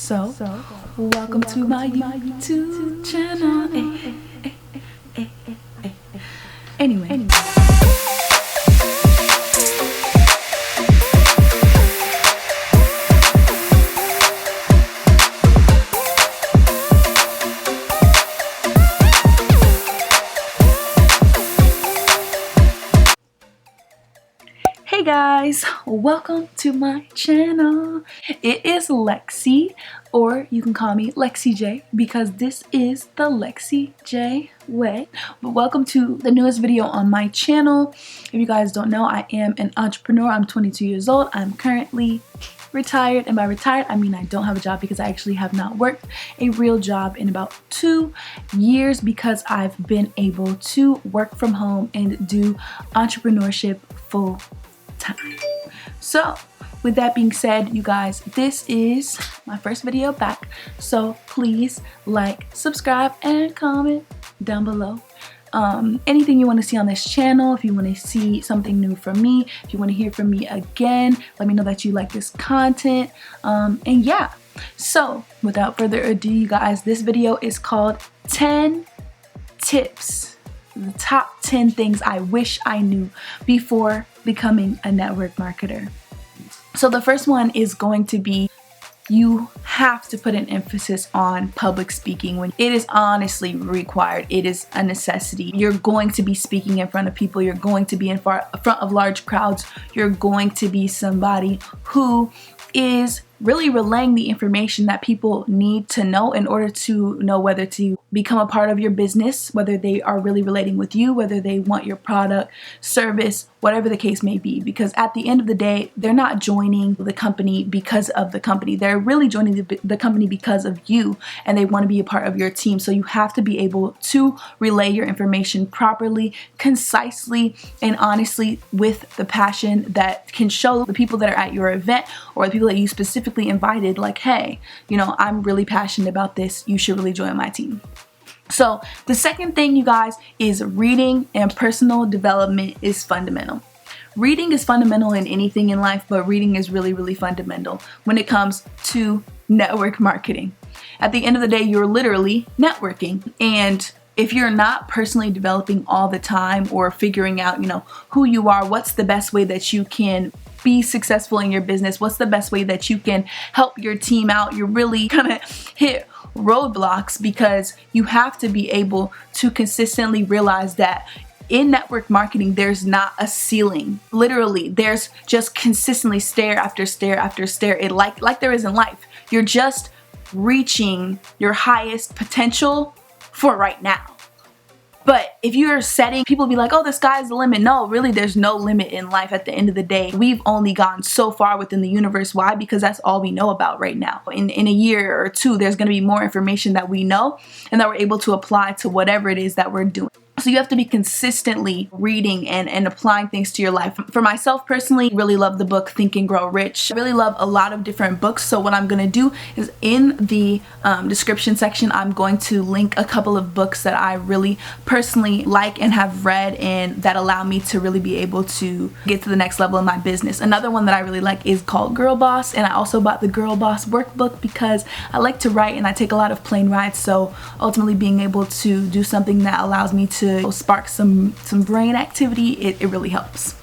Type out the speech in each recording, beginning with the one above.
So, welcome to my YouTube channel. Anyway. Hey guys, welcome to my channel. It is Lexi, or you can call me Lexi J, because this is the Lexi J way. But welcome to the newest video on my channel. If you guys don't know, I am an entrepreneur. I'm 22 years old. I'm currently retired, and by retired I mean I don't have a job, because I actually have not worked a real job in about 2 years, because I've been able to work from home and do entrepreneurship full time. So with that being said, you guys, this is my first video back, so please like, subscribe, and comment down below anything you want to see on this channel. If you want to see something new from me, if you want to hear from me again, let me know that you like this content. And yeah, so without further ado, you guys, this video is called 10 tips, the top 10 things I wish I knew before becoming a network marketer. So the first one is going to be, you have to put an emphasis on public speaking when it is honestly required. It is a necessity. You're going to be speaking in front of people. You're going to be in front of large crowds. You're going to be somebody who is really relaying the information that people need to know in order to know whether to become a part of your business, whether they are really relating with you, whether they want your product, service, whatever the case may be. Because at the end of the day, they're not joining the company because of the company. They're really joining the company because of you, and they want to be a part of your team. So you have to be able to relay your information properly, concisely, and honestly, with the passion that can show the people that are at your event or the people that you specifically invited, like, hey, you know, I'm really passionate about this. You should really join my team. So the second thing, you guys, is reading and personal development is fundamental. Reading is fundamental in anything in life, but reading is really, really fundamental when it comes to network marketing. At the end of the day, you're literally networking, and if you're not personally developing all the time or figuring out, you know, who you are, what's the best way that you can be successful in your business, what's the best way that you can help your team out, you're really gonna hit roadblocks, because you have to be able to consistently realize that in network marketing, there's not a ceiling. Literally, there's just consistently stair after stair after stair. It like there is in life. You're just reaching your highest potential for right now. But if you're setting, people be like, oh, the sky's the limit. No, really, there's no limit in life. At the end of the day, we've only gone so far within the universe. Why? Because that's all we know about right now. In a year or two, there's going to be more information that we know and that we're able to apply to whatever it is that we're doing. So you have to be consistently reading and applying things to your life. For myself personally, really love the book Think and Grow Rich. I really love a lot of different books. So what I'm going to do is in the description section, I'm going to link a couple of books that I really personally like and have read, and that allow me to really be able to get to the next level in my business. Another one that I really like is called Girl Boss, and I also bought the Girl Boss workbook because I like to write and I take a lot of plane rides. So ultimately, being able to do something that allows me to spark some brain activity, it really helps.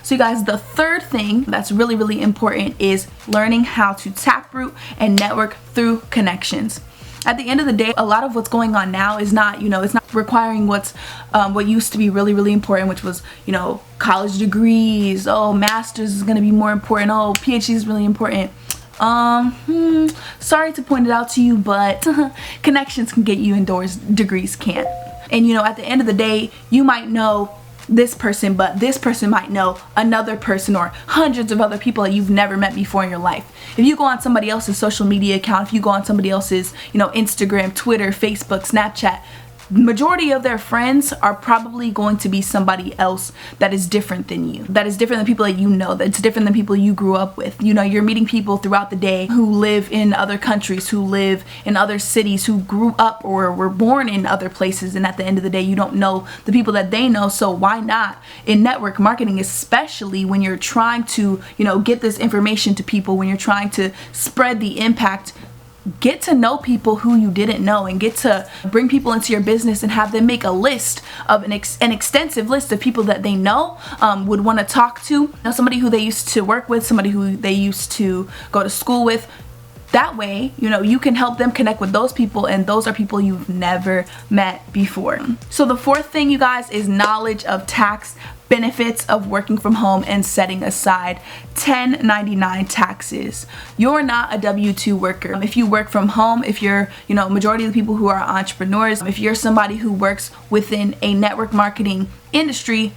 So you guys, the third thing that's really, really important is learning how to taproot and network through connections. At the end of the day, a lot of what's going on now is not, you know, it's not requiring what used to be really, really important, which was, you know, college degrees. Oh, master's is going to be more important. Oh, PhD is really important. Sorry to point it out to you, but connections can get you indoors, degrees can't. And you know, at the end of the day, you might know this person, but this person might know another person or hundreds of other people that you've never met before in your life. If you go on somebody else's social media account, if you go on somebody else's, you know, Instagram, Twitter, Facebook, Snapchat, majority of their friends are probably going to be somebody else that is different than you, that is different than people that you know, that's different than people you grew up with. You know, you're meeting people throughout the day who live in other countries, who live in other cities, who grew up or were born in other places, and at the end of the day, you don't know the people that they know. So why not in network marketing, especially when you're trying to, you know, get this information to people, when you're trying to spread the impact get to know people who you didn't know, and get to bring people into your business and have them make a list of an extensive list of people that they know, would want to talk to. You know, somebody who they used to work with, somebody who they used to go to school with. That way, you know, you can help them connect with those people, and those are people you've never met before. So the fourth thing, you guys, is knowledge of tax benefits of working from home and setting aside 1099 taxes. You're not a W-2 worker. If you work from home, if you're, you know, majority of the people who are entrepreneurs, if you're somebody who works within a network marketing industry,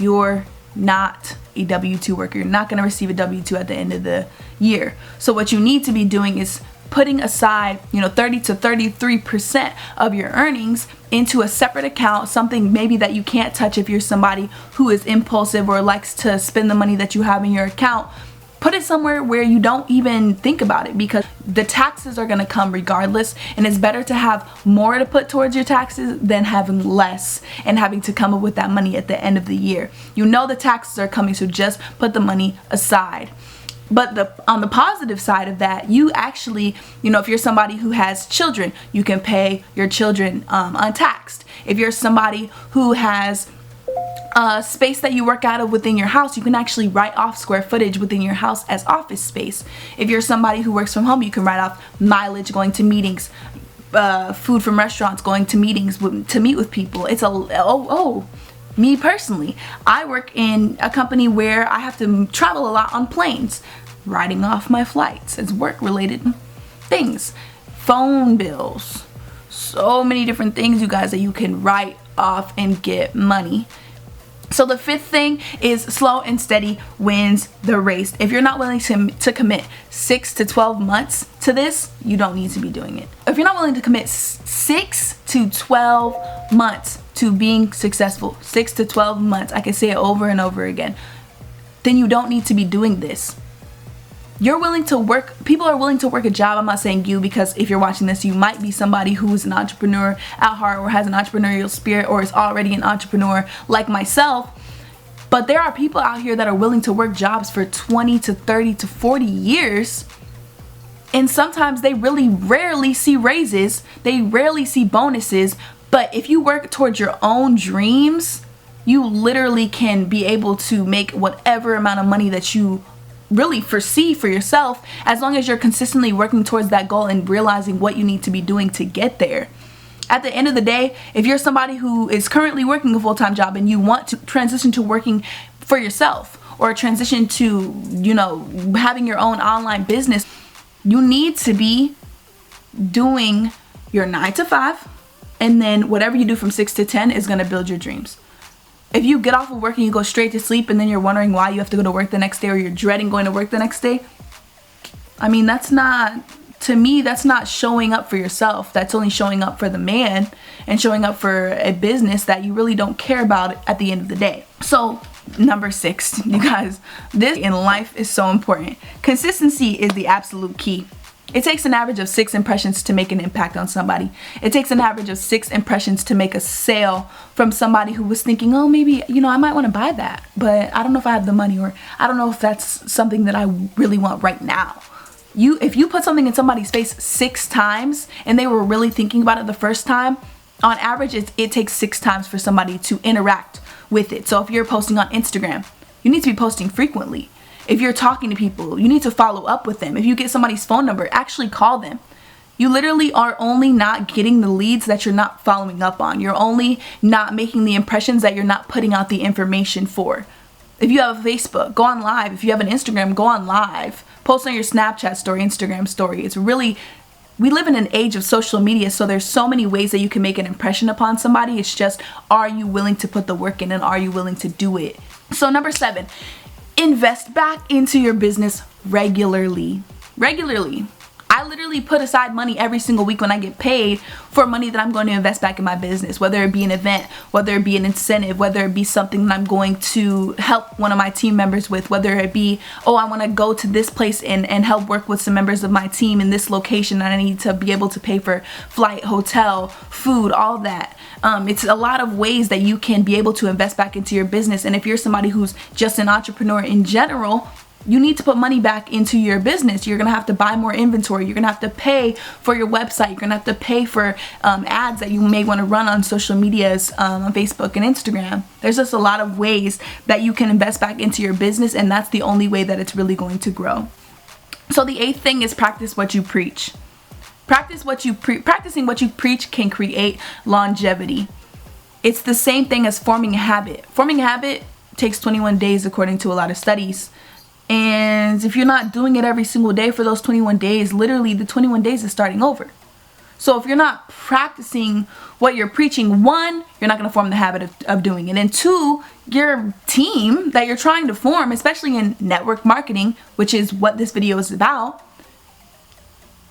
you're not a W-2 worker. You're not going to receive a W-2 at the end of the year. So what you need to be doing is putting aside, you know, 30 to 33% of your earnings into a separate account, something maybe that you can't touch if you're somebody who is impulsive or likes to spend the money that you have in your account. Put it somewhere where you don't even think about it, because the taxes are going to come regardless, and it's better to have more to put towards your taxes than having less and having to come up with that money at the end of the year. You know the taxes are coming, so just put the money aside. But on the positive side of that, you actually, you know, if you're somebody who has children, you can pay your children untaxed. If you're somebody who has space that you work out of within your house, you can actually write off square footage within your house as office space. If you're somebody who works from home, you can write off mileage going to meetings, food from restaurants, going to meetings to meet with people. It's me personally, I work in a company where I have to travel a lot on planes. Writing off my flights as work related things. Phone bills. So many different things, you guys, that you can write off and get money. So the fifth thing is slow and steady wins the race. If you're not willing to commit 6 to 12 months to this, you don't need to be doing it. If you're not willing to commit 6 to 12 months to being successful, 6 to 12 months, I can say it over and over again, then you don't need to be doing this. You're willing to work, people are willing to work a job. I'm not saying you, because if you're watching this, you might be somebody who is an entrepreneur at heart, or has an entrepreneurial spirit, or is already an entrepreneur like myself. But there are people out here that are willing to work jobs for 20 to 30 to 40 years. And sometimes they really rarely see raises. They rarely see bonuses. But if you work towards your own dreams, you literally can be able to make whatever amount of money that you really foresee for yourself, as long as you're consistently working towards that goal and realizing what you need to be doing to get there. At the end of the day, if you're somebody who is currently working a full-time job and you want to transition to working for yourself, or transition to, you know, having your own online business, you need to be doing your 9 to 5, and then whatever you do from 6 to 10 is going to build your dreams. If you get off of work and you go straight to sleep, and then you're wondering why you have to go to work the next day, or you're dreading going to work the next day, I mean, that's not, to me, that's not showing up for yourself. That's only showing up for the man, and showing up for a business that you really don't care about at the end of the day. So number 6, you guys, this in life is so important. Consistency is the absolute key. It takes an average of 6 impressions to make an impact on somebody. It takes an average of 6 impressions to make a sale from somebody who was thinking, oh, maybe, you know, I might want to buy that, but I don't know if I have the money, or I don't know if that's something that I really want right now. If you put something in somebody's face 6 times and they were really thinking about it the first time, on average, it takes 6 times for somebody to interact with it. So if you're posting on Instagram, you need to be posting frequently. If you're talking to people, you need to follow up with them. If you get somebody's phone number, actually call them. You literally are only not getting the leads that you're not following up on. You're only not making the impressions that you're not putting out the information for. If you have a Facebook, go on live. If you have an Instagram, go on live. Post on your Snapchat story, Instagram story. It's really, we live in an age of social media, so there's so many ways that you can make an impression upon somebody. It's just, are you willing to put the work in, and are you willing to do it? So number 7, invest back into your business regularly. I literally put aside money every single week when I get paid for money that I'm going to invest back in my business, whether it be an event, whether it be an incentive, whether it be something that I'm going to help one of my team members with, whether it be, oh, I want to go to this place and help work with some members of my team in this location, and I need to be able to pay for flight, hotel, food, all that. It's a lot of ways that you can be able to invest back into your business. And if you're somebody who's just an entrepreneur in general, you need to put money back into your business. You're gonna have to buy more inventory. You're gonna have to pay for your website. You're gonna have to pay for ads that you may want to run on social medias, on Facebook and Instagram. There's just a lot of ways that you can invest back into your business, and that's the only way that it's really going to grow. So the 8th thing is practice what you preach. Practicing what you preach can create longevity. It's the same thing as forming a habit. Forming a habit takes 21 days according to a lot of studies. And if you're not doing it every single day for those 21 days, literally the 21 days is starting over. So if you're not practicing what you're preaching, 1, you're not going to form the habit of doing it. And 2, your team that you're trying to form, especially in network marketing, which is what this video is about,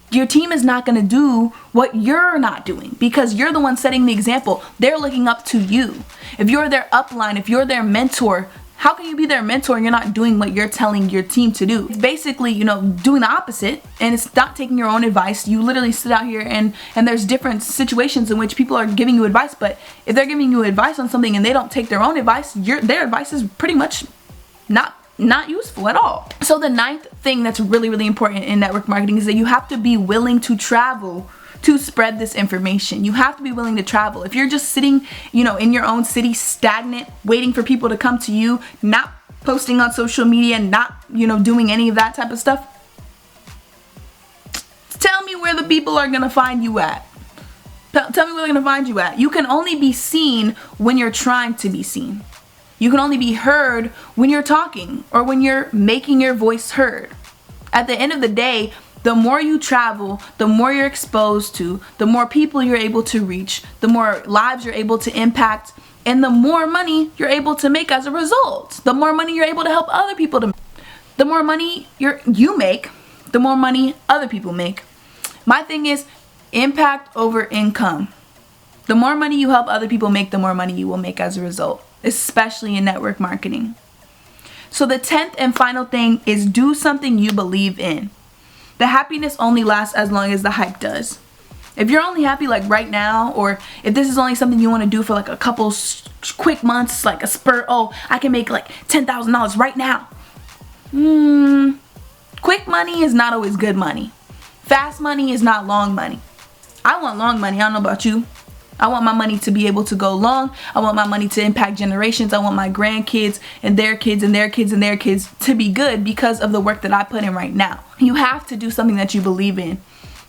your team is not going to do what you're not doing because you're the one setting the example. They're looking up to you. If you're their upline, if you're their mentor, how can you be their mentor and you're not doing what you're telling your team to do? It's basically, doing the opposite, and it's not taking your own advice. You literally sit out here and there's different situations in which people are giving you advice, but if they're giving you advice on something and they don't take their own advice, their advice is pretty much not useful at all. So the 9th thing that's really, really important in network marketing is that you have to be willing to travel to spread this information. You have to be willing to travel. If you're just sitting, in your own city, stagnant, waiting for people to come to you, not posting on social media, not, doing any of that type of stuff, tell me where the people are gonna find you at. Tell me where they're gonna find you at. You can only be seen when you're trying to be seen. You can only be heard when you're talking or when you're making your voice heard. At the end of the day, the more you travel, the more you're exposed to, the more people you're able to reach, the more lives you're able to impact, and the more money you're able to make as a result. The more money you're able to help other people to make. The more money you make, the more money other people make. My thing is impact over income. The more money you help other people make, the more money you will make as a result, especially in network marketing. So the 10th and final thing is do something you believe in. The happiness only lasts as long as the hype does. If you're only happy like right now, or if this is only something you want to do for like a couple quick months, like a spur, I can make like $10,000 right now. Quick money is not always good money. Fast money is not long money. I want long money. I don't know about you. I want my money to be able to go long. I want my money to impact generations. I want my grandkids and their kids and their kids and their kids to be good because of the work that I put in right now. You have to do something that you believe in.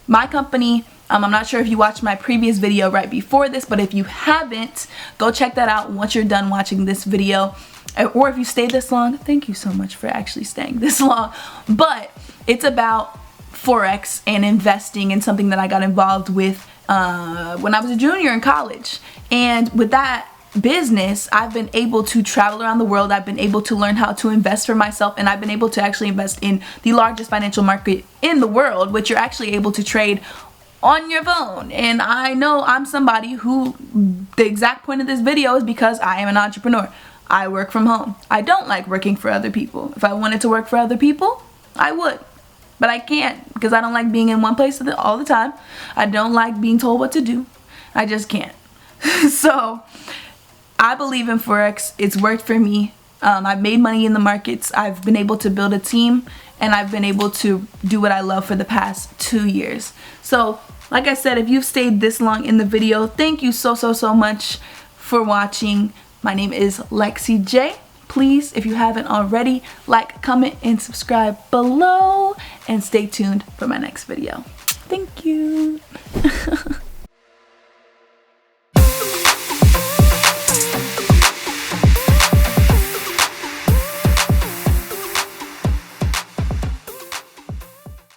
My company, I'm not sure if you watched my previous video right before this, but if you haven't, go check that out once you're done watching this video. Or if you stayed this long, thank you so much for actually staying this long. But it's about Forex and investing in something that I got involved with when I was a junior in college. And with that business, I've been able to travel around the world. I've been able to learn how to invest for myself, and I've been able to actually invest in the largest financial market in the world, which you're actually able to trade on your phone. And I know I'm somebody who, the exact point of this video is because I am an entrepreneur. I work from home. I don't like working for other people. If I wanted to work for other people, I would. But I can't because I don't like being in one place all the time. I don't like being told what to do. I just can't. So I believe in Forex. It's worked for me. I've made money in the markets. I've been able to build a team, and I've been able to do what I love for the past 2 years. So like I said, if you've stayed this long in the video, thank you so much for watching. My name is Lexi J. Please, if you haven't already, like, comment, and subscribe below, and stay tuned for my next video. Thank you.